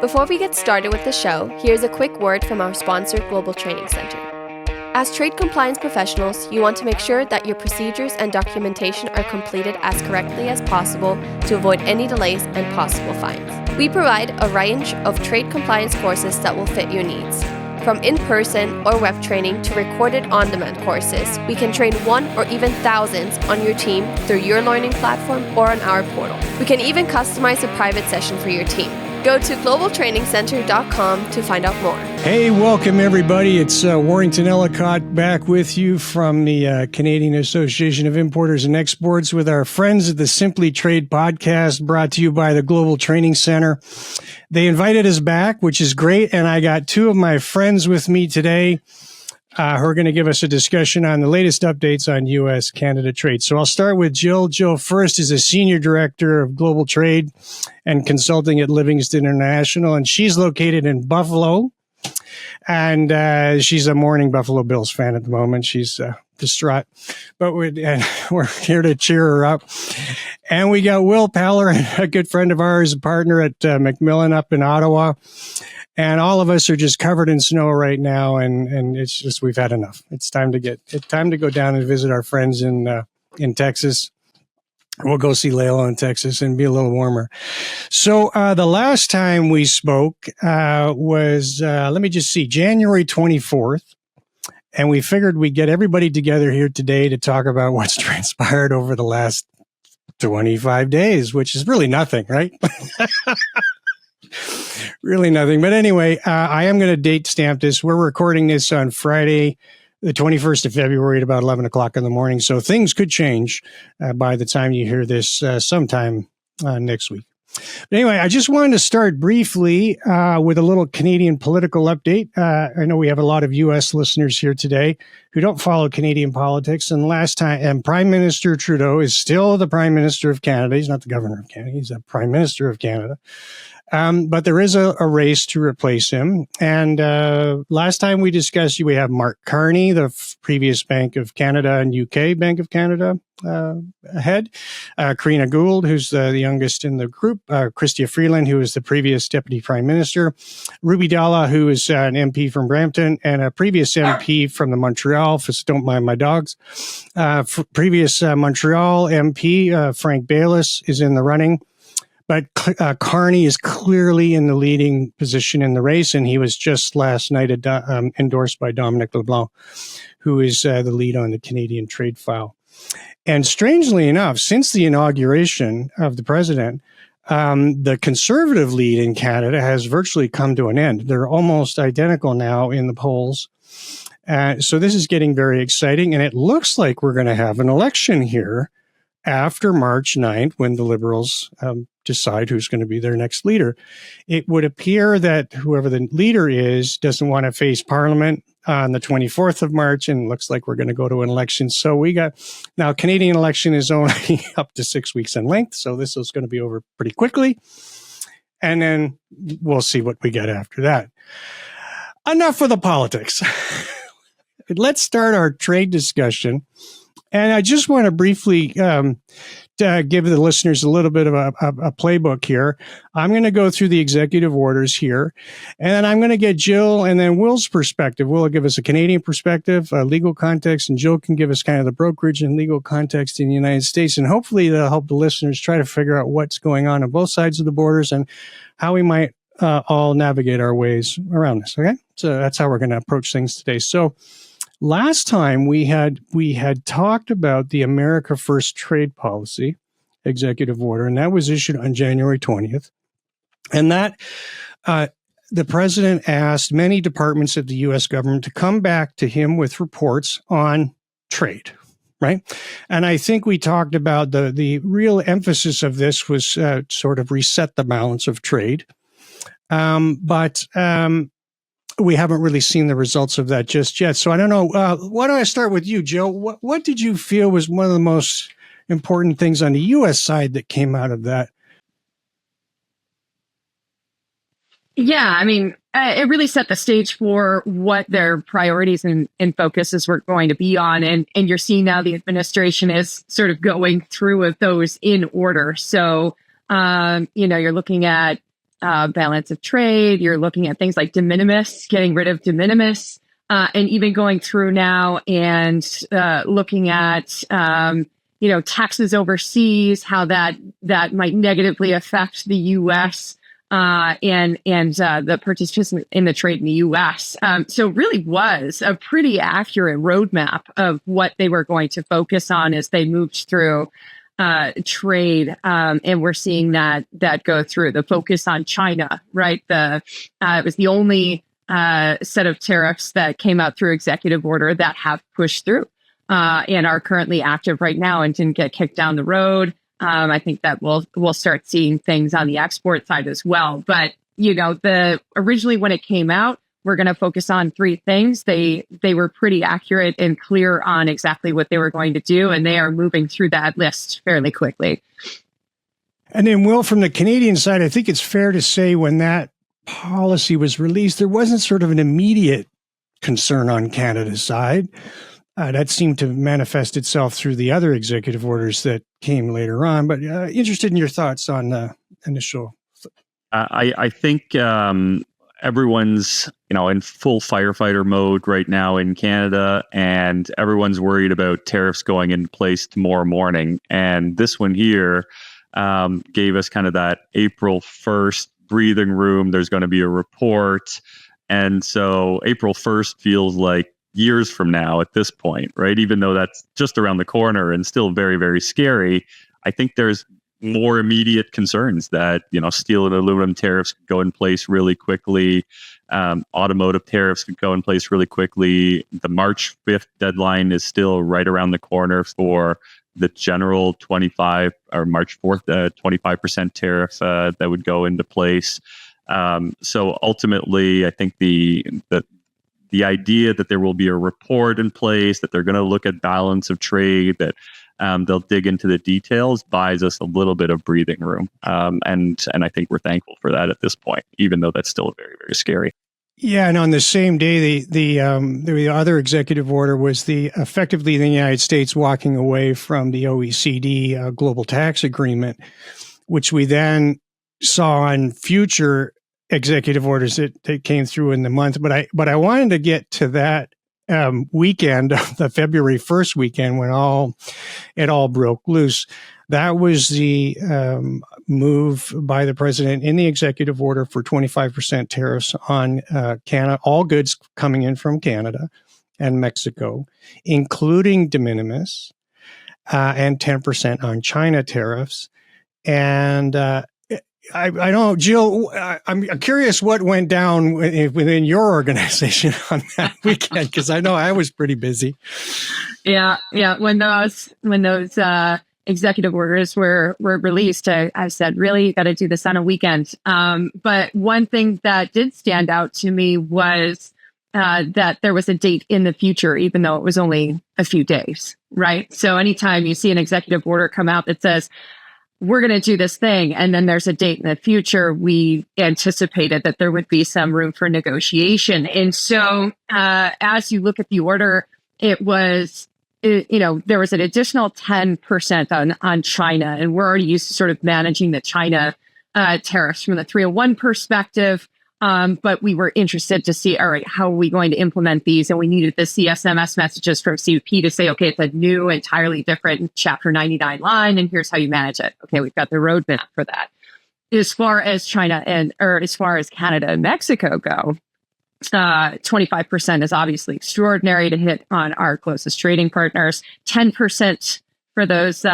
Before we get started with the show, here's a quick word from our sponsor, Global Training Center. As trade compliance professionals, you want to make sure that your procedures and documentation are completed as correctly as possible to avoid any delays and possible fines. We provide a range of trade compliance courses that will fit your needs. From in-person or web training to recorded on-demand courses, we can train one or even thousands on your team through your learning platform or on our portal. We can even customize a private session for your team. Go to globaltrainingcenter.com to find out more. Hey, welcome everybody. It's Warrington Ellicott back with you from the Canadian Association of Importers and Exports with our friends at the Simply Trade podcast, brought to you by the Global Training Center. They invited us back, which is great, and I got two of my friends with me today who are going to give us a discussion on the latest updates on U.S.-Canada trade. So I'll start with Jill. Jill first is a Senior Director of Global Trade and Consulting at Livingston International, and she's located in Buffalo. And she's a mourning Buffalo Bills fan at the moment. She's distraught, but we're here to cheer her up. And we got Will Pellerin, a good friend of ours, a partner at Macmillan up in Ottawa. And all of us are just covered in snow right now, and it's just we've had enough. It's time to go down and visit our friends in Texas. We'll go see Layla in Texas and be a little warmer. So the last time we spoke was, let me just see, January 24th. And we figured we'd get everybody together here today to talk about what's transpired over the last 25 days, which is really nothing, right? Really nothing. But anyway, I am going to date stamp this. We're recording this on Friday, the 21st of February at about 11 o'clock in the morning. So things could change by the time you hear this sometime next week. But anyway, I just wanted to start briefly with a little Canadian political update. I know we have a lot of U.S. listeners here today who don't follow Canadian politics. And Prime Minister Trudeau is still the Prime Minister of Canada. He's not the Governor of Canada. He's the Prime Minister of Canada. But there is a race to replace him. And last time we discussed, we have Mark Carney, the previous Bank of Canada and UK Bank of Canada head, Karina Gould, who's the youngest in the group, Chrystia Freeland, who was the previous Deputy Prime Minister, Ruby Dalla, who is an MP from Brampton, and a previous MP from the Montreal, don't mind my dogs, previous Montreal MP, Frank Baylis, is in the running. But Carney is clearly in the leading position in the race, and he was just last night endorsed by Dominic LeBlanc, who is the lead on the Canadian trade file. And strangely enough, since the inauguration of the president, the conservative lead in Canada has virtually come to an end. They're almost identical now in the polls. So this is getting very exciting, and it looks like we're going to have an election here after March 9th, when the Liberals decide who's going to be their next leader. It would appear that whoever the leader is doesn't want to face Parliament on the 24th of March, and it looks like we're going to go to an election. So now Canadian election is only up to 6 weeks in length, so this is going to be over pretty quickly. And then we'll see what we get after that. Enough of the politics. Let's start our trade discussion. And I just want to briefly give the listeners a little bit of a playbook here. I'm going to go through the executive orders here, and then I'm going to get Jill and then Will's perspective. Will will give us a Canadian perspective, a legal context, and Jill can give us kind of the brokerage and legal context in the United States. And hopefully that'll help the listeners try to figure out what's going on both sides of the borders and how we might all navigate our ways around this. Okay, so that's how we're going to approach things today. So last time we had talked about the America First Trade Policy executive order, and that was issued on January 20th. And that the president asked many departments of the U.S. government to come back to him with reports on trade, right? And I think we talked about the real emphasis of this was sort of reset the balance of trade. But we haven't really seen the results of that just yet. So I don't know. Why don't I start with you, Joe? What did you feel was one of the most important things on the U.S. side that came out of that? Yeah, I mean, it really set the stage for what their priorities and focuses were going to be on. And you're seeing now the administration is sort of going through with those in order. So, you're looking at balance of trade. You're looking at things like de minimis, getting rid of de minimis, and even going through now and looking at taxes overseas, how that might negatively affect the U.S. And the participants in the trade in the U.S. So it really was a pretty accurate roadmap of what they were going to focus on as they moved through trade, and we're seeing that go through. The focus on China, right? It was the only set of tariffs that came out through executive order that have pushed through and are currently active right now and didn't get kicked down the road. I think that we'll start seeing things on the export side as well. But originally when it came out, we're going to focus on three things. They were pretty accurate and clear on exactly what they were going to do, and they are moving through that list fairly quickly. And then, Will, from the Canadian side, I think it's fair to say when that policy was released, there wasn't sort of an immediate concern on Canada's side. That seemed to manifest itself through the other executive orders that came later on. But interested in your thoughts on the initial. I think everyone's in full firefighter mode right now in Canada, and everyone's worried about tariffs going into place tomorrow morning. And this one here gave us kind of that April 1st breathing room. There's going to be a report. And so April 1st feels like years from now at this point, right? Even though that's just around the corner and still very, very scary, I think there's more immediate concerns that, steel and aluminum tariffs could go in place really quickly. Automotive tariffs could go in place really quickly. The March 5th deadline is still right around the corner for the general 25 or March 4th, 25% tariff that would go into place. So ultimately, I think the idea that there will be a report in place, that they're going to look at balance of trade, that they'll dig into the details, buys us a little bit of breathing room. And I think we're thankful for that at this point, even though that's still very, very scary. Yeah, and on the same day, the other executive order was effectively the United States walking away from the OECD global tax agreement, which we then saw on future executive orders that came through in the month. But I wanted to get to that weekend, the February 1st weekend, when it all broke loose. That was the move by the president in the executive order for 25% tariffs on Canada, all goods coming in from Canada and Mexico, including de minimis, and 10% on China tariffs. And I don't know, Jill, I'm curious what went down within your organization on that weekend, because I know I was pretty busy. Yeah. When those executive orders were released, I said, really, you got to do this on a weekend. But one thing that did stand out to me was that there was a date in the future, even though it was only a few days, right? So anytime you see an executive order come out that says, we're going to do this thing, and then there's a date in the future, we anticipated that there would be some room for negotiation. And so as you look at the order, it was, there was an additional 10% on China, and we're already used to sort of managing the China tariffs from the 301 perspective. But we were interested to see, all right, how are we going to implement these? And we needed the CSMS messages from CUP to say, okay, it's a new, entirely different Chapter 99 line, and here's how you manage it. Okay, we've got the roadmap for that. As far as as far as Canada and Mexico go, 25% is obviously extraordinary to hit on our closest trading partners. 10% for those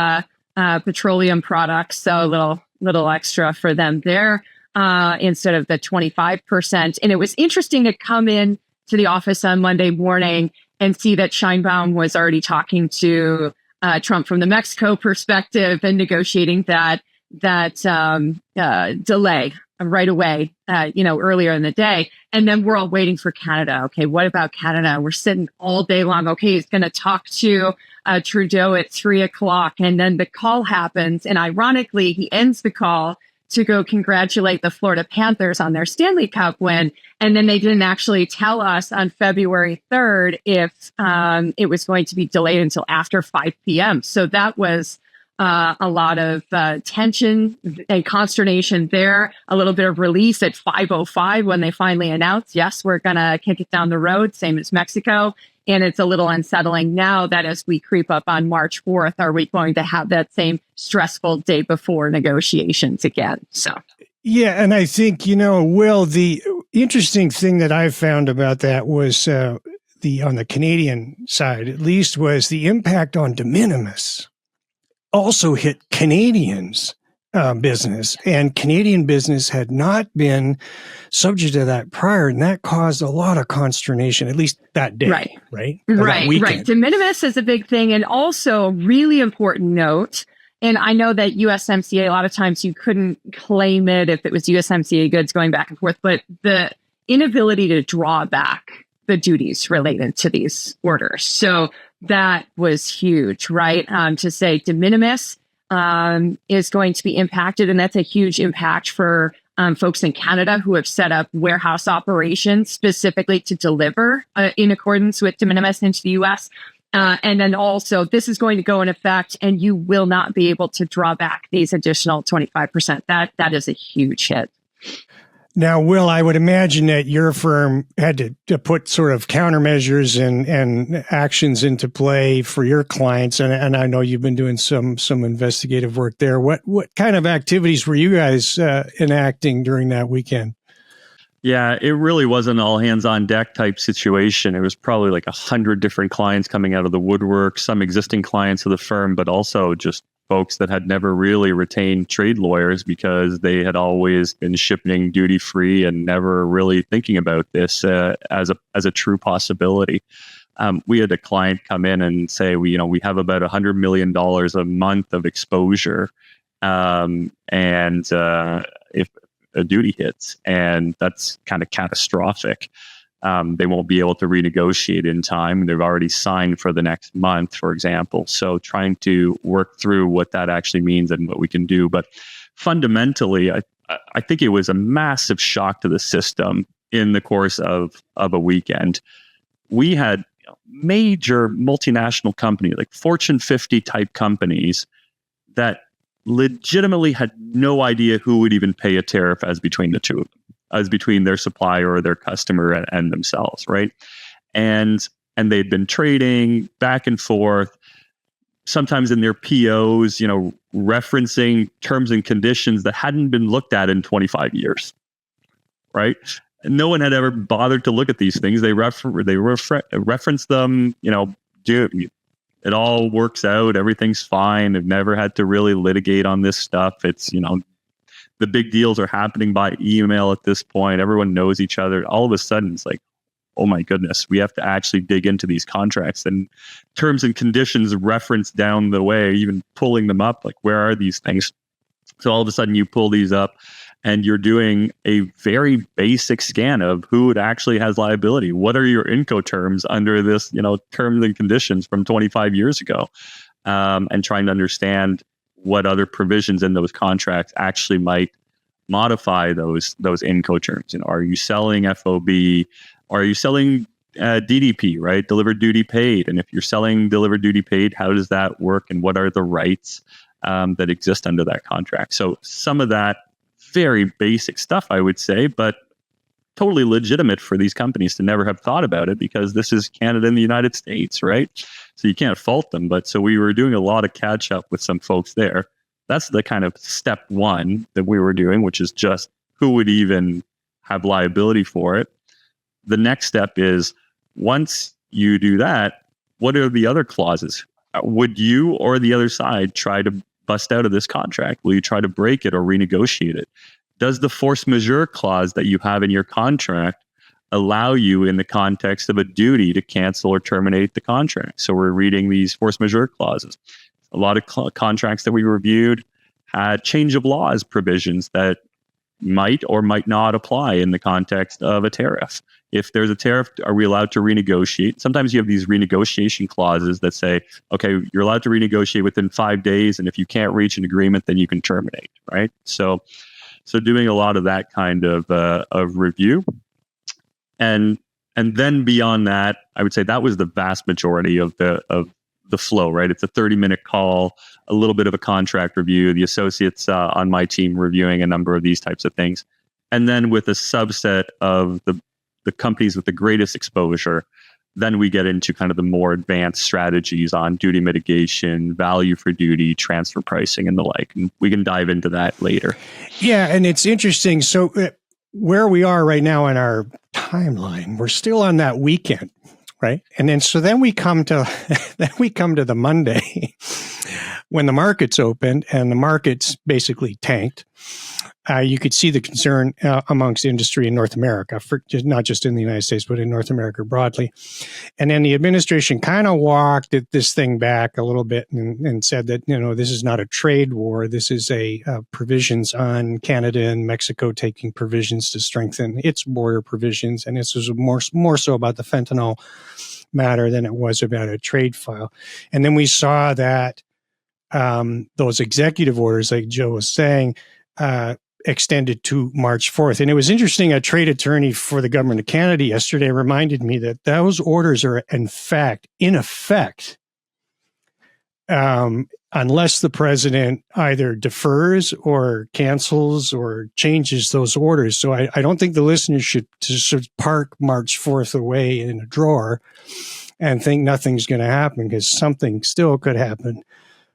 petroleum products, so a little extra for them there. Instead of the 25%. And it was interesting to come in to the office on Monday morning and see that Sheinbaum was already talking to Trump from the Mexico perspective and negotiating that delay right away, earlier in the day. And then we're all waiting for Canada. Okay, what about Canada? We're sitting all day long. Okay, he's going to talk to Trudeau at 3:00. And then the call happens. And ironically, he ends the call to go congratulate the Florida Panthers on their Stanley Cup win. And then they didn't actually tell us on February 3rd if it was going to be delayed until after 5 p.m. So that was a lot of tension and consternation there, a little bit of release at 5:05 when they finally announced, yes, we're going to kick it down the road, same as Mexico. And it's a little unsettling now that as we creep up on March 4th, are we going to have that same stressful day before negotiations again? So, yeah. And I think, Will, the interesting thing that I found about that was on the Canadian side, at least, was the impact on de minimis also hit Canadians' business, and Canadian business had not been subject to that prior, and that caused a lot of consternation, at least that day, right? Right. De minimis is a big thing, and also really important note. And I know that USMCA, a lot of times you couldn't claim it if it was USMCA goods going back and forth, but the inability to draw back the duties related to these orders. So that was huge, right? To say de minimis is going to be impacted, and that's a huge impact for folks in Canada who have set up warehouse operations specifically to deliver in accordance with de minimis into the U.S. And then also, this is going to go in effect, and you will not be able to draw back these additional 25%. That is a huge hit. Now, Will, I would imagine that your firm had to put sort of countermeasures and actions into play for your clients, and I know you've been doing some investigative work there. What kind of activities were you guys enacting during that weekend? Yeah, it really was an all hands on deck type situation. It was probably like 100 different clients coming out of the woodwork, some existing clients of the firm, but also just folks that had never really retained trade lawyers because they had always been shipping duty free and never really thinking about this as a true possibility. We had a client come in and say, we have about $100 million a month of exposure, and if a duty hits, and that's kind of catastrophic. They won't be able to renegotiate in time. They've already signed for the next month, for example. So trying to work through what that actually means and what we can do. But fundamentally, I think it was a massive shock to the system in the course of a weekend. We had major multinational companies, like Fortune 50 type companies, that legitimately had no idea who would even pay a tariff as between the two of them, as between their supplier or their customer and themselves, right? And they'd been trading back and forth, sometimes in their POs, referencing terms and conditions that hadn't been looked at in 25 years, right? And no one had ever bothered to look at these things. They reference them, it all works out. Everything's fine. They've never had to really litigate on this stuff. It's, the big deals are happening by email at this point. Everyone knows each other. All of a sudden, it's like, oh my goodness, we have to actually dig into these contracts and terms and conditions referenced down the way, even pulling them up. Like, where are these things? So all of a sudden you pull these up and you're doing a very basic scan of who actually has liability. What are your Incoterms under this, terms and conditions from 25 years ago? And trying to understand what other provisions in those contracts actually might modify those Incoterms. Are you selling FOB? Are you selling DDP, right? Delivered duty paid. And if you're selling delivered duty paid, how does that work? And what are the rights that exist under that contract? So some of that very basic stuff, I would say, but totally legitimate for these companies to never have thought about it, because this is Canada and the United States, right? So you can't fault them. But so we were doing a lot of catch up with some folks there. That's the kind of step one that we were doing, which is just who would even have liability for it. The next step is, once you do that, what are the other clauses? Would you or the other side try to bust out of this contract? Will you try to break it or renegotiate it? Does the force majeure clause that you have in your contract allow you, in the context of a duty, to cancel or terminate the contract? So we're reading these force majeure clauses. A lot of contracts that we reviewed had change of laws provisions that might or might not apply in the context of a tariff. If there's a tariff, are we allowed to renegotiate? Sometimes you have these renegotiation clauses that say, okay, you're allowed to renegotiate within 5 days, and if you can't reach an agreement, then you can terminate, right? So doing a lot of that kind of review. And then beyond that, I would say that was the vast majority of the flow, right? It's a 30-minute call, a little bit of a contract review, the associates on my team reviewing a number of these types of things. And then with a subset of the companies with the greatest exposure, then we get into kind of the more advanced strategies on duty mitigation, value for duty, transfer pricing, and the like. And we can dive into that later. Yeah, and it's interesting. So where we are right now in our timeline, we're still on that weekend, right? And then we come to the Monday when the markets opened and the markets basically tanked. You could see the concern amongst industry in North America, not just in the United States, but in North America broadly. And then the administration kind of walked this thing back a little bit and said that, this is not a trade war. This is a provisions on Canada and Mexico taking provisions to strengthen its border provisions. And this was more so about the fentanyl matter than it was about a trade file. And then we saw that those executive orders, like Joe was saying, extended to March 4th. And it was interesting, a trade attorney for the government of Canada yesterday reminded me that those orders are in effect, unless the president either defers or cancels or changes those orders. So I don't think the listeners should just park March 4th away in a drawer and think nothing's going to happen, because something still could happen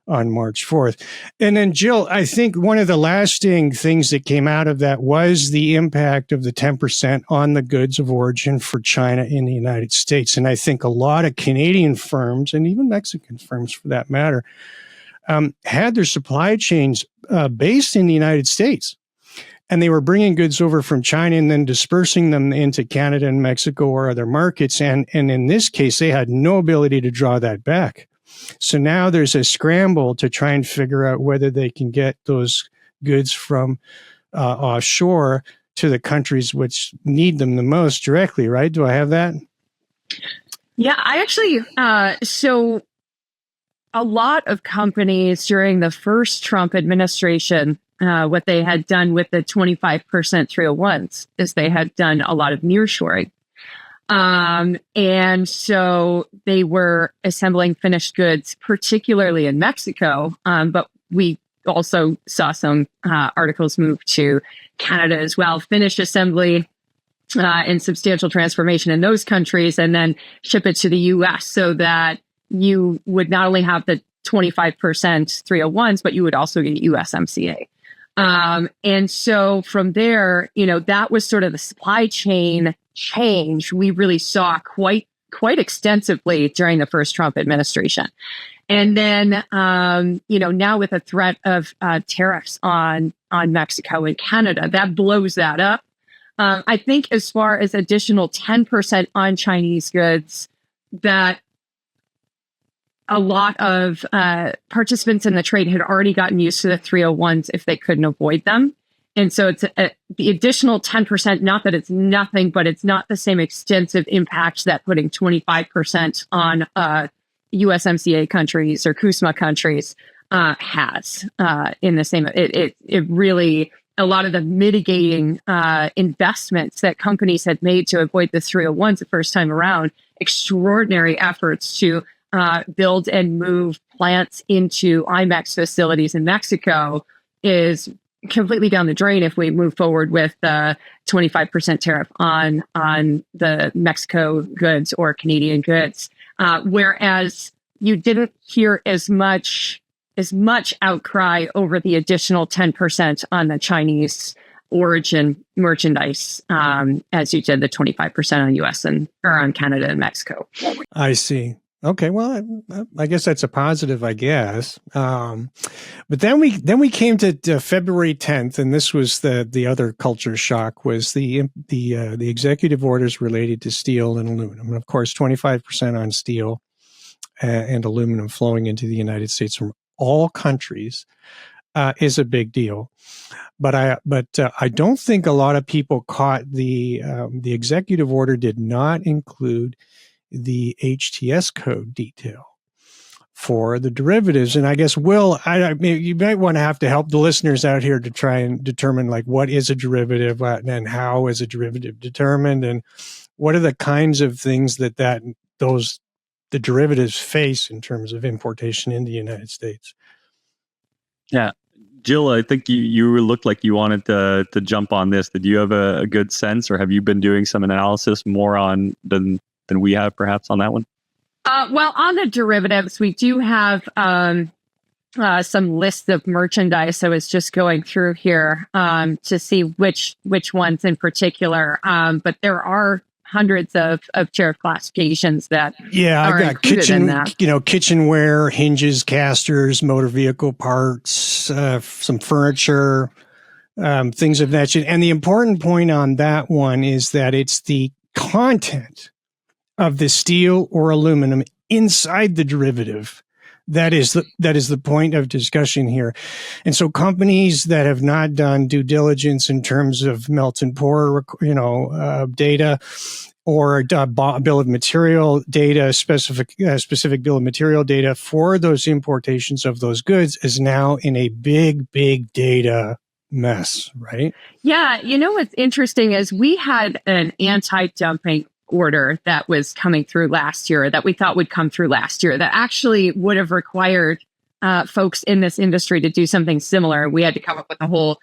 on March 4th. And then, Jill, I think one of the lasting things that came out of that was the impact of the 10% on the goods of origin for China in the United States. And I think a lot of Canadian firms, and even Mexican firms for that matter, had their supply chains based in the United States. And they were bringing goods over from China and then dispersing them into Canada and Mexico or other markets. And in this case, they had no ability to draw that back. So now there's a scramble to try and figure out whether they can get those goods from offshore to the countries which need them the most directly, right? Do I have that? Yeah, I actually, so a lot of companies during the first Trump administration, what they had done with the 25% 301s is they had done a lot of nearshoring. And so they were assembling finished goods, particularly in Mexico. But we also saw some articles move to Canada as well, finished assembly and substantial transformation in those countries, and then ship it to the U.S. so that you would not only have the 25% 301s, but you would also get USMCA. And so from there, that was sort of the supply chain change we really saw quite extensively during the first Trump administration. And then, now with the threat of tariffs on Mexico and Canada, that blows that up. I think as far as additional 10% on Chinese goods, that a lot of participants in the trade had already gotten used to the 301s if they couldn't avoid them. And so it's the additional 10%, not that it's nothing, but it's not the same extensive impact that putting 25% on USMCA countries or CUSMA countries has in the same. It really, a lot of the mitigating investments that companies had made to avoid the 301s the first time around, extraordinary efforts to build and move plants into IMEX facilities in Mexico is completely down the drain if we move forward with the 25% tariff on the Mexico goods or Canadian goods. Whereas you didn't hear as much outcry over the additional 10% on the Chinese origin merchandise as you did the 25% on US or on Canada and Mexico. I see. Okay, well, I guess that's a positive, I guess. But then we came to February 10th, and this was the other culture shock, was the executive orders related to steel and aluminum. And of course, 25% on steel and aluminum flowing into the United States from all countries is a big deal. But I don't think a lot of people caught the executive order did not include the HTS code detail for the derivatives. And I guess, Will, you might want to have to help the listeners out here to try and determine like what is a derivative and how is a derivative determined, and what are the kinds of things that those the derivatives face in terms of importation in the United States. Yeah. Jill, I think you looked like you wanted to jump on this. Did you have a good sense, or have you been doing some analysis more on than we have perhaps on that one? Well, on the derivatives, we do have some lists of merchandise. I was just going through here to see which ones in particular. But there are hundreds of tariff classifications that I got kitchenware, hinges, casters, motor vehicle parts, some furniture, things of that. And the important point on that one is that it's the content of the steel or aluminum inside the derivative that is the point of discussion here. And so companies that have not done due diligence in terms of melt and pour, data, or bill of material data, specific bill of material data for those importations of those goods is now in a big data mess, right? Yeah. What's interesting is we had an anti-dumping order that was coming through last year, that we thought would come through last year, that actually would have required folks in this industry to do something similar. We had to come up with a whole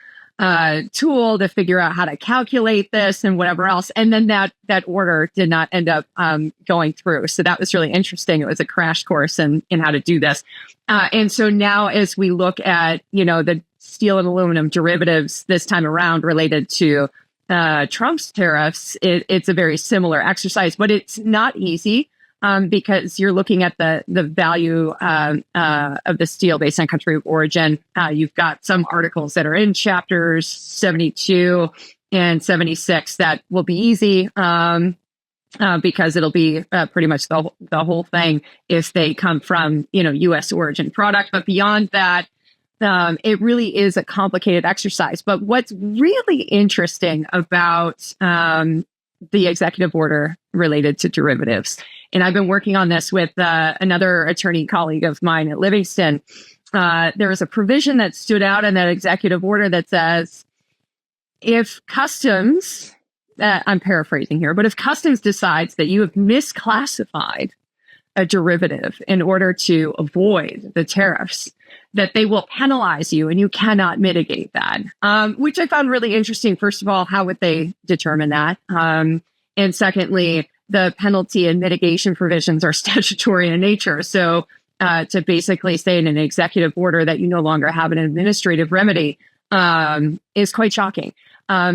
tool to figure out how to calculate this and whatever else. And then that order did not end up going through. So that was really interesting. It was a crash course in how to do this. And so now as we look at, the steel and aluminum derivatives this time around related to Trump's tariffs, it's a very similar exercise, but it's not easy because you're looking at the value of the steel based on country of origin. You've got some articles that are in chapters 72 and 76 that will be easy because it'll be pretty much the whole thing if they come from U.S. origin product. But beyond that, it really is a complicated exercise. But what's really interesting about the executive order related to derivatives, and I've been working on this with another attorney colleague of mine at Livingston, there was a provision that stood out in that executive order that says, if customs, I'm paraphrasing here, but if customs decides that you have misclassified a derivative in order to avoid the tariffs, that they will penalize you and you cannot mitigate that, which I found really interesting. First of all, how would they determine that? And secondly, the penalty and mitigation provisions are statutory in nature. So to basically say in an executive order that you no longer have an administrative remedy is quite shocking.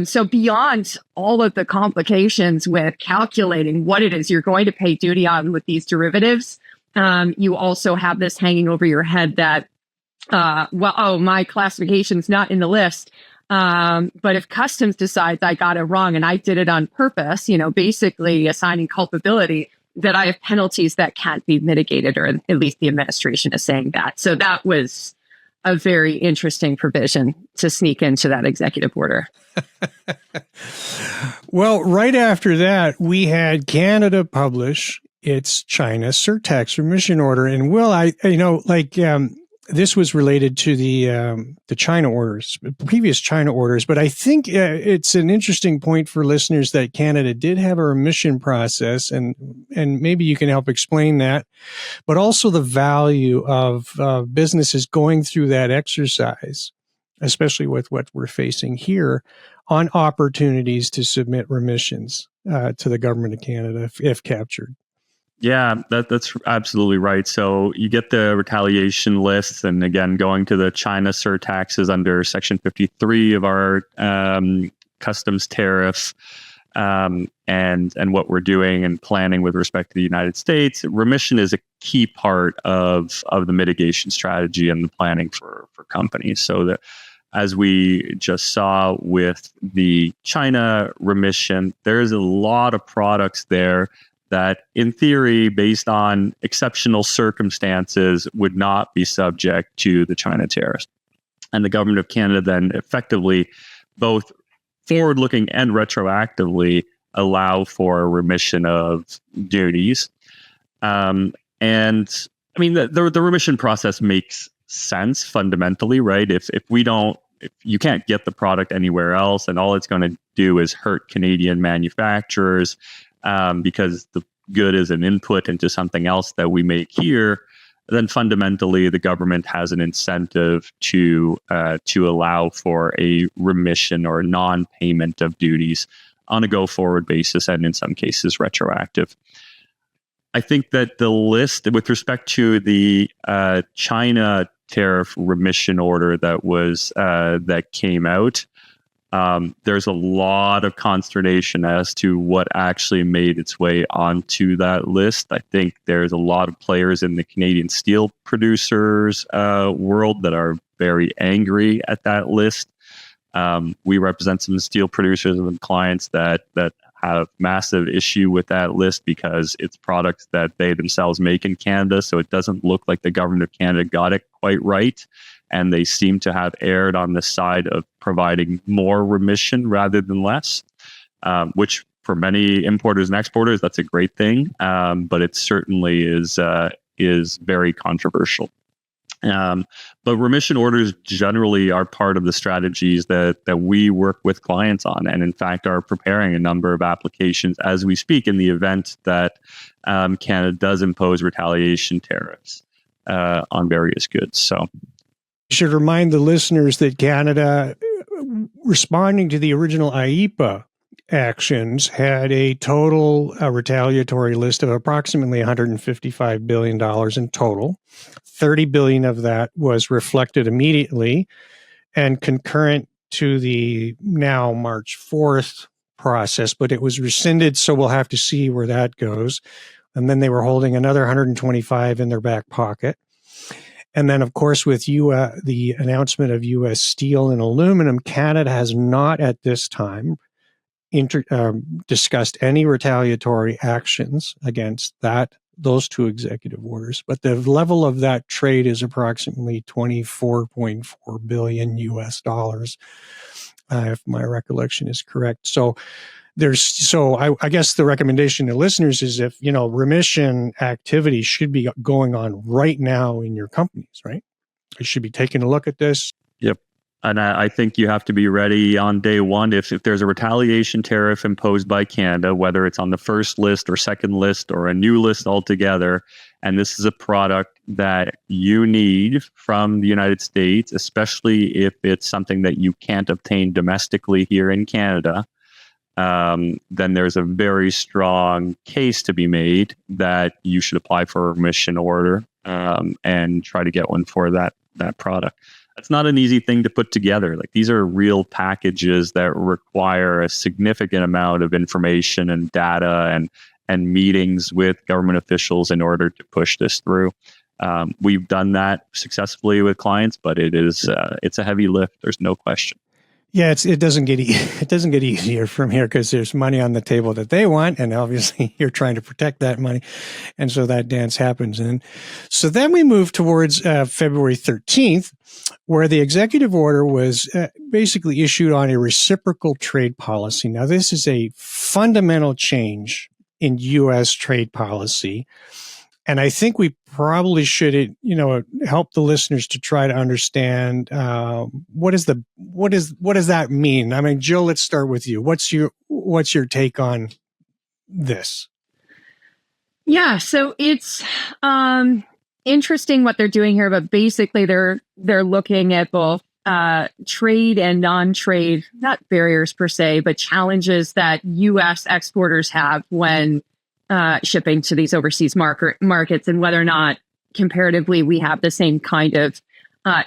So beyond all of the complications with calculating what it is you're going to pay duty on with these derivatives, you also have this hanging over your head that, my classification's not in the list. But if customs decides I got it wrong and I did it on purpose, basically assigning culpability, that I have penalties that can't be mitigated, or at least the administration is saying that. So that was a very interesting provision to sneak into that executive order. Well, right after that, we had Canada publish its China surtax remission order. And Will, this was related to the China orders, previous China orders. But I think it's an interesting point for listeners that Canada did have a remission process, and maybe you can help explain that. But also the value of businesses going through that exercise, especially with what we're facing here, on opportunities to submit remissions to the government of Canada if captured. Yeah, that's absolutely right. So you get the retaliation lists, and again, going to the China surtaxes under Section 53 of our customs tariff, and what we're doing and planning with respect to the United States. Remission is a key part of the mitigation strategy and the planning for companies. So that, as we just saw with the China remission, there's a lot of products there that, in theory, based on exceptional circumstances, would not be subject to the China tariffs. And the government of Canada then effectively, both forward-looking and retroactively, allow for a remission of duties. And I mean, the remission process makes sense fundamentally, right? If you can't get the product anywhere else, and all it's going to do is hurt Canadian manufacturers, because good as an input into something else that we make here, then fundamentally the government has an incentive to allow for a remission or non-payment of duties on a go-forward basis, and in some cases retroactive. I think that the list with respect to the China tariff remission order that came out, there's a lot of consternation as to what actually made its way onto that list. I think there's a lot of players in the Canadian steel producers world that are very angry at that list. We represent some steel producers and clients that have massive issue with that list because it's products that they themselves make in Canada. So it doesn't look like the government of Canada got it quite right. And they seem to have erred on the side of providing more remission rather than less, which for many importers and exporters, that's a great thing. But it certainly is very controversial. But remission orders generally are part of the strategies that we work with clients on, and in fact are preparing a number of applications as we speak in the event that Canada does impose retaliation tariffs on various goods. So I should remind the listeners that Canada, responding to the original IEEPA actions, had a total retaliatory list of approximately $155 billion in total. $30 billion of that was reflected immediately and concurrent to the now March 4th process, but it was rescinded, so we'll have to see where that goes. And then they were holding another 125 in their back pocket. And then, of course, with the announcement of U.S. steel and aluminum, Canada has not at this time discussed any retaliatory actions against those two executive orders. But the level of that trade is approximately $24.4 billion US dollars, if my recollection is correct. So I guess the recommendation to listeners is if, remission activity should be going on right now in your companies, right? You should be taking a look at this. Yep. And I think you have to be ready on day one. If there's a retaliation tariff imposed by Canada, whether it's on the first list or second list or a new list altogether, and this is a product that you need from the United States, especially if it's something that you can't obtain domestically here in Canada, then there's a very strong case to be made that you should apply for a remission order and try to get one for that product. That's not an easy thing to put together. Like, these are real packages that require a significant amount of information and data and meetings with government officials in order to push this through. We've done that successfully with clients, but it's a heavy lift. There's no question. Yeah, it doesn't get easier from here because there's money on the table that they want, and obviously you're trying to protect that money, and so that dance happens. And so then we move towards February 13th, where the executive order was basically issued on a reciprocal trade policy. Now, this is a fundamental change in U.S. trade policy. And I think we probably should, help the listeners to try to understand what does that mean? I mean, Jill, let's start with you. What's your take on this? Yeah, so it's interesting what they're doing here, but basically they're looking at both trade and non-trade, not barriers per se, but challenges that U.S. exporters have when shipping to these overseas markets, and whether or not comparatively we have the same kind of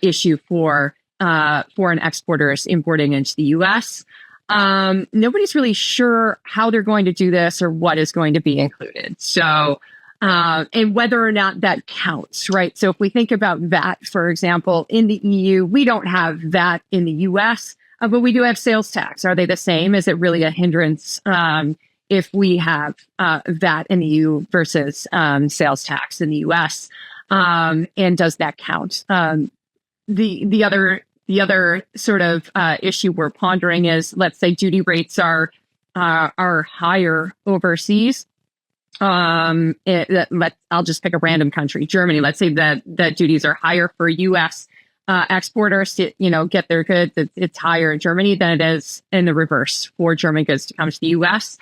issue for foreign exporters importing into the U.S. Nobody's really sure how they're going to do this or what is going to be included. So, and whether or not that counts, right? So if we think about VAT, for example, in the EU, we don't have VAT in the U.S., but we do have sales tax. Are they the same? Is it really a hindrance if we have VAT in the EU versus sales tax in the US, and does that count? The other sort of issue we're pondering is, let's say duty rates are higher overseas. I'll just pick a random country, Germany. Let's say that duties are higher for US exporters to get their goods. It's higher in Germany than it is in the reverse for German goods to come to the US.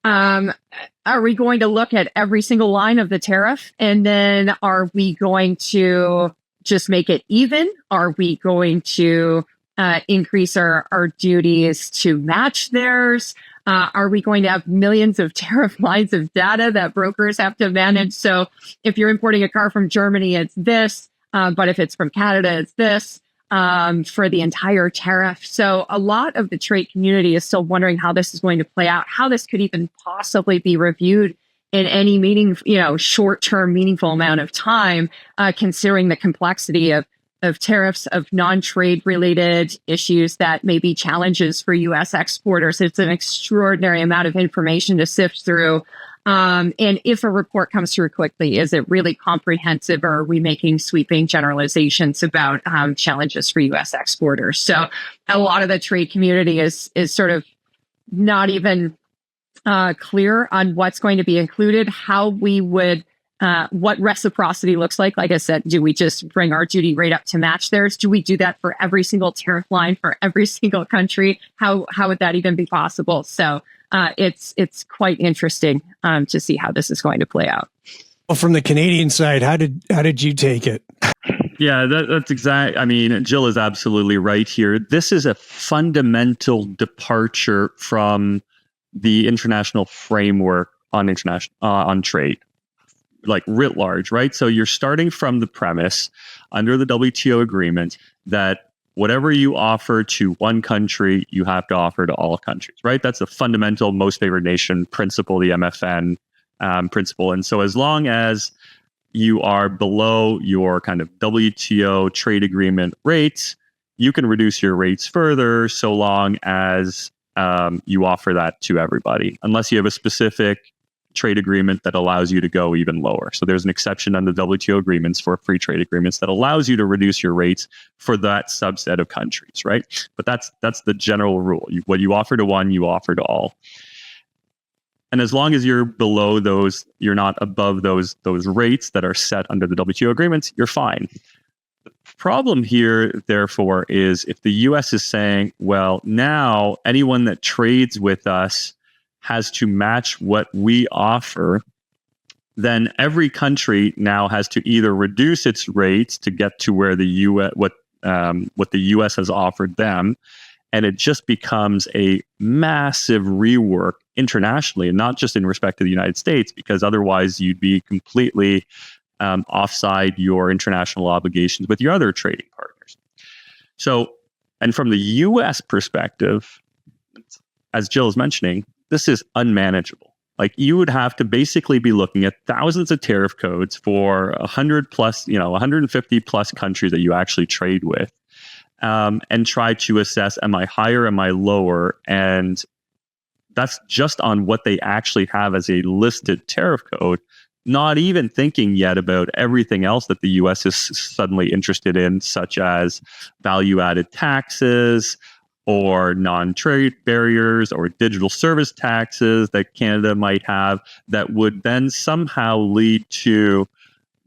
Are we going to look at every single line of the tariff? And then are we going to just make it even? Are we going to increase our duties to match theirs? Are we going to have millions of tariff lines of data that brokers have to manage? So if you're importing a car from Germany, it's this. But if it's from Canada, it's this for the entire tariff. So a lot of the trade community is still wondering how this is going to play out, how this could even possibly be reviewed in any short-term meaningful amount of time, considering the complexity of tariffs, of non-trade related issues that may be challenges for U.S. exporters. It's an extraordinary amount of information to sift through. And if a report comes through quickly, is it really comprehensive, or are we making sweeping generalizations about challenges for U.S. exporters? So a lot of the trade community is sort of not even clear on what's going to be included, how we would, what reciprocity looks like. Like I said, do we just bring our duty rate up to match theirs? Do we do that for every single tariff line for every single country? How would that even be possible? So it's quite interesting to see how this is going to play out. Well, from the Canadian side, how did you take it? Yeah, that's exact. I mean, Jill is absolutely right here. This is a fundamental departure from the international framework on trade, like writ large, right? So you're starting from the premise under the WTO agreement that whatever you offer to one country, you have to offer to all countries, right? That's the fundamental most favored nation principle, the MFN principle. And so as long as you are below your kind of WTO trade agreement rates, you can reduce your rates further so long as you offer that to everybody, unless you have a specific trade agreement that allows you to go even lower. So there's an exception under WTO agreements for free trade agreements that allows you to reduce your rates for that subset of countries, right? But that's the general rule. What you offer to one, you offer to all. And as long as you're below those, you're not above those rates that are set under the WTO agreements, you're fine. The problem here, therefore, is if the U.S. is saying, well, now anyone that trades with us has to match what we offer, then every country now has to either reduce its rates to get to where the U.S. what the U.S. has offered them, and it just becomes a massive rework internationally, and not just in respect to the United States, because otherwise you'd be completely offside your international obligations with your other trading partners. So, and from the U.S. perspective, as Jill is mentioning, this is unmanageable. Like, you would have to basically be looking at thousands of tariff codes for 100 plus, 150 plus countries that you actually trade with, and try to assess, am I higher, am I lower? And that's just on what they actually have as a listed tariff code, not even thinking yet about everything else that the US is suddenly interested in, such as value-added taxes, or non-trade barriers, or digital service taxes that Canada might have, that would then somehow lead to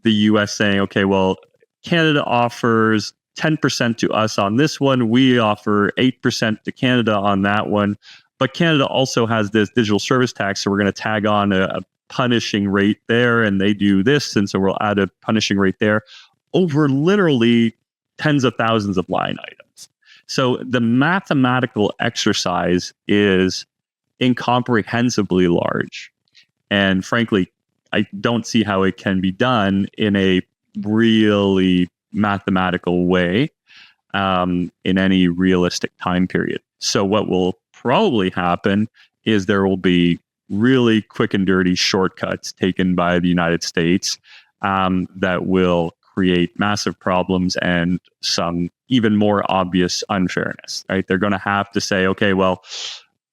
the US saying, okay, well, Canada offers 10% to us on this one, we offer 8% to Canada on that one, but Canada also has this digital service tax, so we're going to tag on a punishing rate there, and they do this, and so we'll add a punishing rate there over literally tens of thousands of line items. So the mathematical exercise is incomprehensibly large. And frankly, I don't see how it can be done in a really mathematical way in any realistic time period. So what will probably happen is there will be really quick and dirty shortcuts taken by the United States that will create massive problems and some even more obvious unfairness, right? They're going to have to say, okay, well,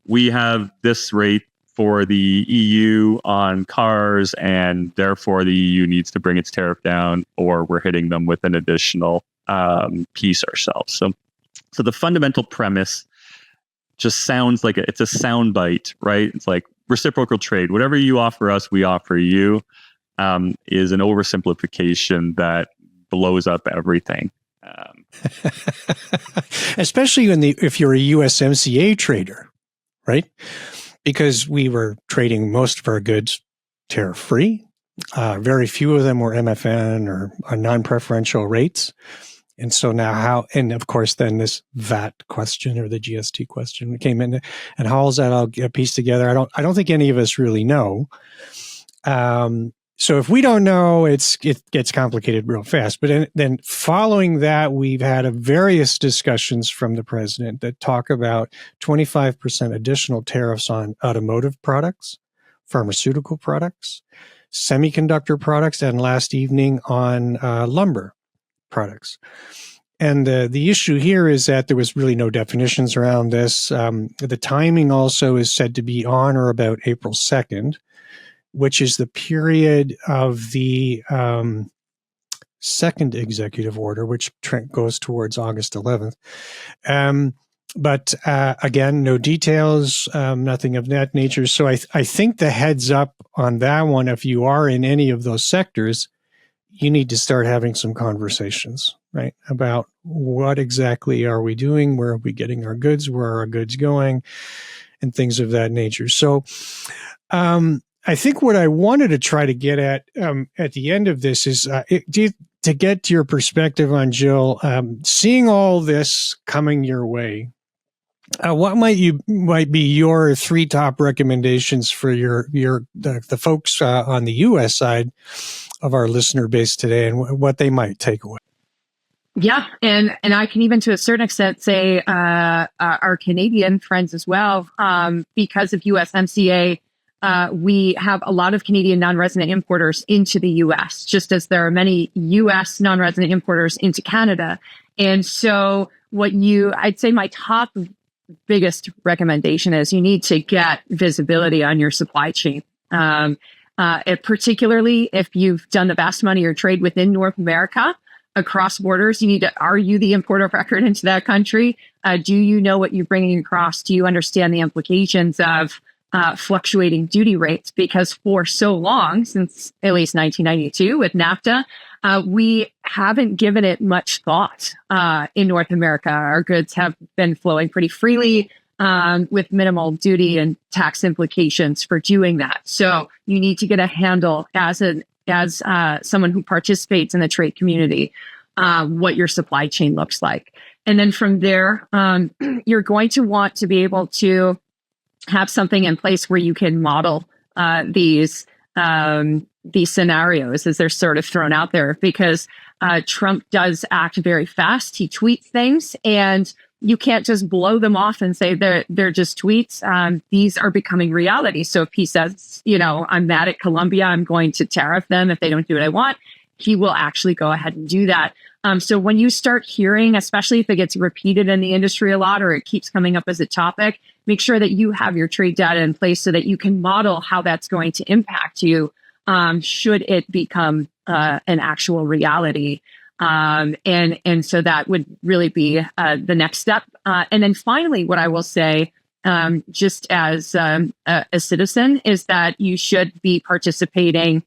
we have this rate for the EU on cars, and therefore the EU needs to bring its tariff down, or we're hitting them with an additional piece ourselves. So the fundamental premise just sounds like it's a soundbite, right? It's like reciprocal trade. Whatever you offer us, we offer you, is an oversimplification that blows up everything. Especially if you're a USMCA trader, right? because we were trading most of our goods tariff-free. Very few of them were MFN or non-preferential rates. And so now and of course, then this VAT question or the GST question came in, and how is that all pieced together? I don't think any of us really know. So if we don't know, it gets complicated real fast. But then following that, we've had various discussions from the president that talk about 25% additional tariffs on automotive products, pharmaceutical products, semiconductor products, and last evening on lumber products. And the issue here is that there was really no definitions around this. The timing also is said to be on or about April 2nd, which is the period of the second executive order, which goes towards August 11th. But again, no details, nothing of that nature. So I think the heads up on that one, if you are in any of those sectors, you need to start having some conversations, right? About what exactly are we doing? Where are we getting our goods? Where are our goods going? And things of that nature. So I think what I wanted to try to get at the end of this is to get to your perspective on, Jill, seeing all this coming your way. What might be your three top recommendations for the folks on the U.S. side of our listener base today, and what they might take away? Yeah, and I can even to a certain extent say our Canadian friends as well, because of USMCA, we have a lot of Canadian non-resident importers into the U.S., just as there are many U.S. non-resident importers into Canada. And so I'd say my top biggest recommendation is you need to get visibility on your supply chain. Particularly if you've done the vast amount of your trade within North America, across borders, are you the importer of record into that country? Do you know what you're bringing across? Do you understand the implications of fluctuating duty rates? Because for so long, since at least 1992 with NAFTA, we haven't given it much thought in North America. Our goods have been flowing pretty freely with minimal duty and tax implications for doing that. So you need to get a handle as someone who participates in the trade community, what your supply chain looks like. And then from there, you're going to want to be able to have something in place where you can model these scenarios as they're sort of thrown out there, because Trump does act very fast. He tweets things, and you can't just blow them off and say they're just tweets. These are becoming reality. So if he says, I'm mad at Colombia, I'm going to tariff them if they don't do what I want, he will actually go ahead and do that. So when you start hearing, especially if it gets repeated in the industry a lot or it keeps coming up as a topic, make sure that you have your trade data in place so that you can model how that's going to impact you should it become an actual reality. And so that would really be the next step. And then finally, what I will say, just as a citizen, is that you should be participating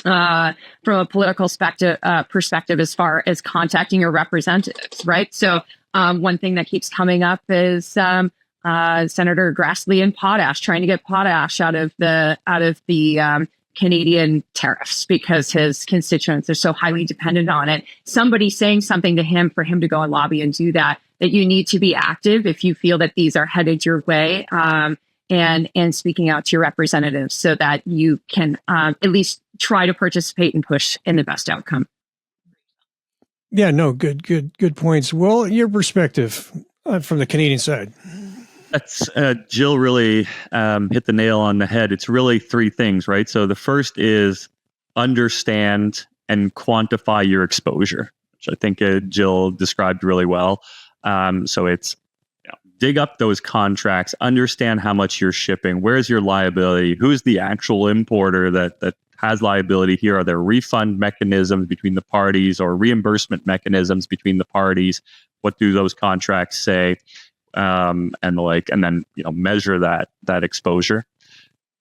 from a political perspective as far as contacting your representatives, right? So one thing that keeps coming up is Senator Grassley and potash, trying to get potash out of the Canadian tariffs because his constituents are so highly dependent on it. Somebody saying something to him for him to go and lobby and do that you need to be active if you feel that these are headed your way, and speaking out to your representatives so that you can at least try to participate and push in the best outcome. Yeah, no, good points. Well, your perspective from the Canadian side. That's Jill really hit the nail on the head. It's really three things, right? So the first is understand and quantify your exposure, which I think Jill described really well. So it's dig up those contracts, understand how much you're shipping, where's your liability, who's the actual importer that has liability here, are there refund mechanisms between the parties or reimbursement mechanisms between the parties, what do those contracts say? And then measure that exposure.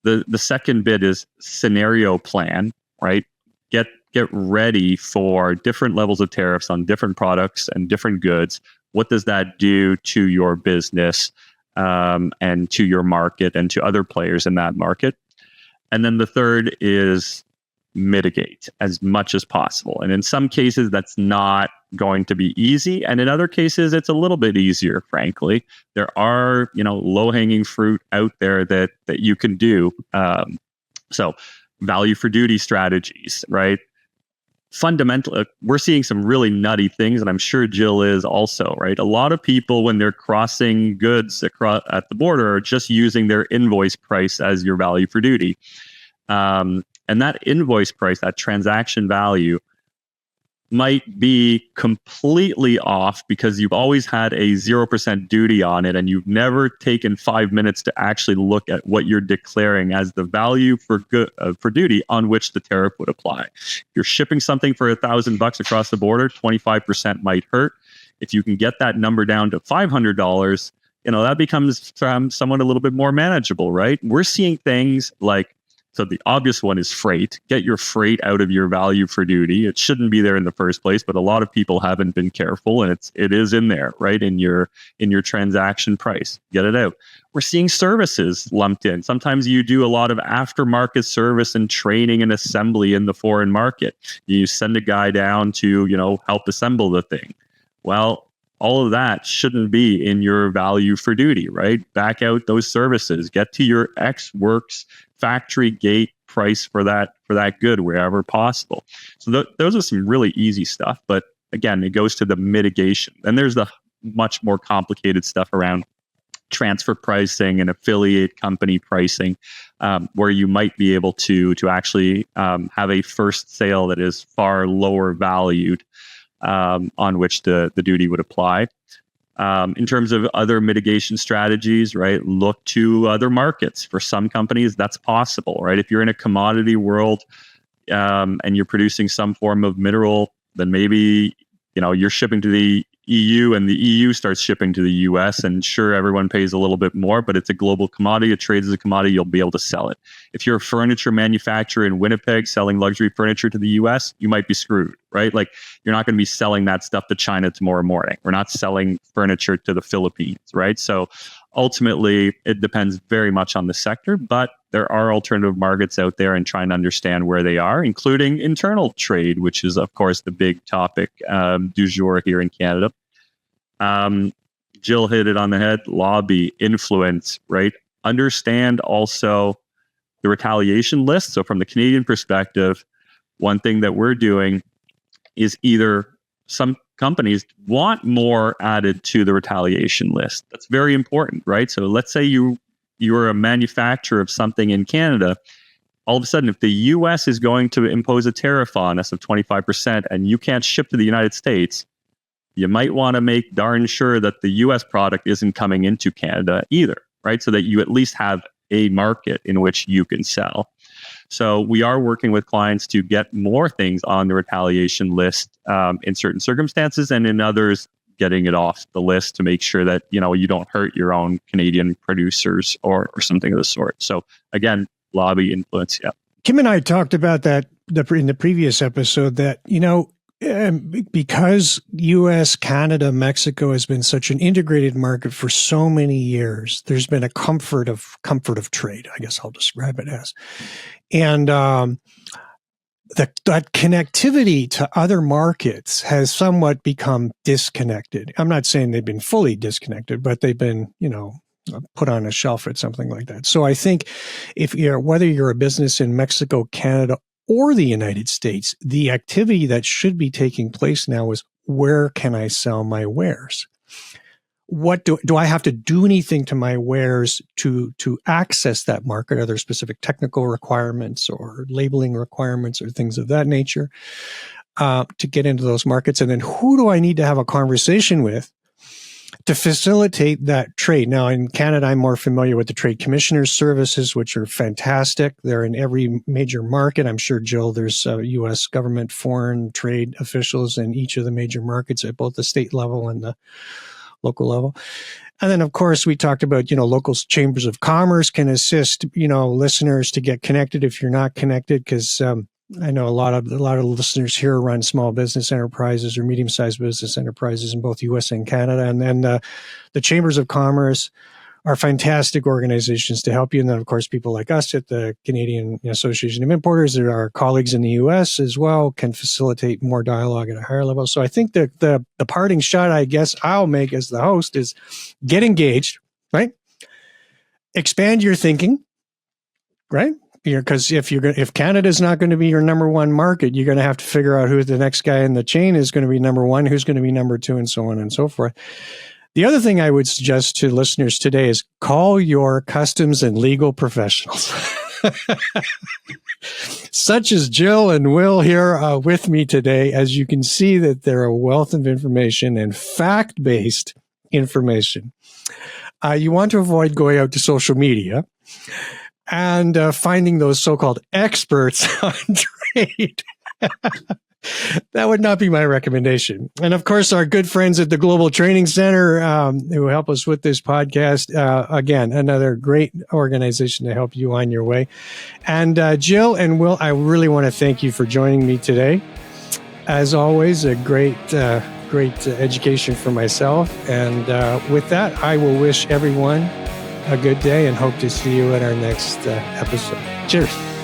The second bit is scenario plan, right? Get ready for different levels of tariffs on different products and different goods. What does that do to your business? and to your market and to other players in that market. And then the third is mitigate as much as possible. And in some cases, that's not going to be easy. And in other cases, it's a little bit easier, frankly. There are, low-hanging fruit out there that you can do. So value for duty strategies, right? Fundamentally, we're seeing some really nutty things, and I'm sure Jill is also, right? A lot of people, when they're crossing goods across at the border, are just using their invoice price as your value for duty. And that invoice price, that transaction value, might be completely off because you've always had a 0% duty on it, and you've never taken 5 minutes to actually look at what you're declaring as the value for duty on which the tariff would apply. If you're shipping something for $1,000 across the border, 25% might hurt. If you can get that number down to $500, that becomes somewhat a little bit more manageable, right? We're seeing things like, so the obvious one is freight. Get your freight out of your value for duty. It shouldn't be there in the first place, but a lot of people haven't been careful, and it is in there, right? In your transaction price. Get it out. We're seeing services lumped in. Sometimes you do a lot of aftermarket service and training and assembly in the foreign market. You send a guy down to, help assemble the thing. Well, all of that shouldn't be in your value for duty, right? Back out those services. Get to your X Works factory gate price for that good wherever possible. So those are some really easy stuff. But again, it goes to the mitigation. And there's the much more complicated stuff around transfer pricing and affiliate company pricing, where you might be able to actually have a first sale that is far lower valued, on which the duty would apply. In terms of other mitigation strategies, right, look to other markets. For some companies, that's possible, right? If you're in a commodity world and you're producing some form of mineral, then maybe, you're shipping to the EU and the EU starts shipping to the US, and sure, everyone pays a little bit more, but it's a global commodity. It trades as a commodity. You'll be able to sell it. If you're a furniture manufacturer in Winnipeg selling luxury furniture to the US, you might be screwed, right? Like, you're not going to be selling that stuff to China tomorrow morning. We're not selling furniture to the Philippines, right? So ultimately, it depends very much on the sector, but there are alternative markets out there, and trying to understand where they are, including internal trade, which is, of course, the big topic du jour here in Canada. Jill hit it on the head. Lobby, influence, right? Understand also the retaliation list. So from the Canadian perspective, one thing that we're doing is either some companies want more added to the retaliation list. That's very important, right? So let's say you're a manufacturer of something in Canada. All of a sudden, if the US is going to impose a tariff on us of 25% and you can't ship to the United States, you might want to make darn sure that the US product isn't coming into Canada either, right? So that you at least have a market in which you can sell. So we are working with clients to get more things on the retaliation list in certain circumstances, and in others, getting it off the list to make sure that, you don't hurt your own Canadian producers or something of the sort. So again, lobby, influence, yeah. Kim and I talked about that in the previous episode that, because U.S., Canada, Mexico has been such an integrated market for so many years, there's been a comfort of trade, I guess I'll describe it as. And that connectivity to other markets has somewhat become disconnected. I'm not saying they've been fully disconnected, but they've been, put on a shelf or something like that. So I think whether you're a business in Mexico, Canada, or the United States, the activity that should be taking place now is, where can I sell my wares? What do I have to do anything to my wares to access that market? Are there specific technical requirements or labeling requirements or things of that nature to get into those markets? And then who do I need to have a conversation with to facilitate that trade? Now, in Canada, I'm more familiar with the Trade Commissioner's services, which are fantastic. They're in every major market. I'm sure, Jill, there's U.S. government foreign trade officials in each of the major markets at both the state level and the local level. And then, of course, we talked about, local chambers of commerce can assist, listeners to get connected if you're not connected, because I know a lot of listeners here run small business enterprises or medium-sized business enterprises in both U.S. and Canada. And then the chambers of commerce are fantastic organizations to help you. And then, of course, people like us at the Canadian Association of Importers, there are colleagues in the U.S. as well, can facilitate more dialogue at a higher level. So I think that the parting shot, I guess, I'll make as the host is get engaged, right? Expand your thinking, right? Because if Canada's not going to be your number one market, you're going to have to figure out who the next guy in the chain is going to be number one, who's going to be number two, and so on and so forth. The other thing I would suggest to listeners today is call your customs and legal professionals, such as Jill and Will here with me today. As you can see, that they're a wealth of information and fact-based information. You want to avoid going out to social media and finding those so-called experts on trade. That would not be my recommendation. And of course, our good friends at the Global Training Center who help us with this podcast. Again, another great organization to help you on your way. And Jill and Will, I really want to thank you for joining me today. As always, a great education for myself. And with that, I will wish everyone a good day and hope to see you at our next episode. Cheers.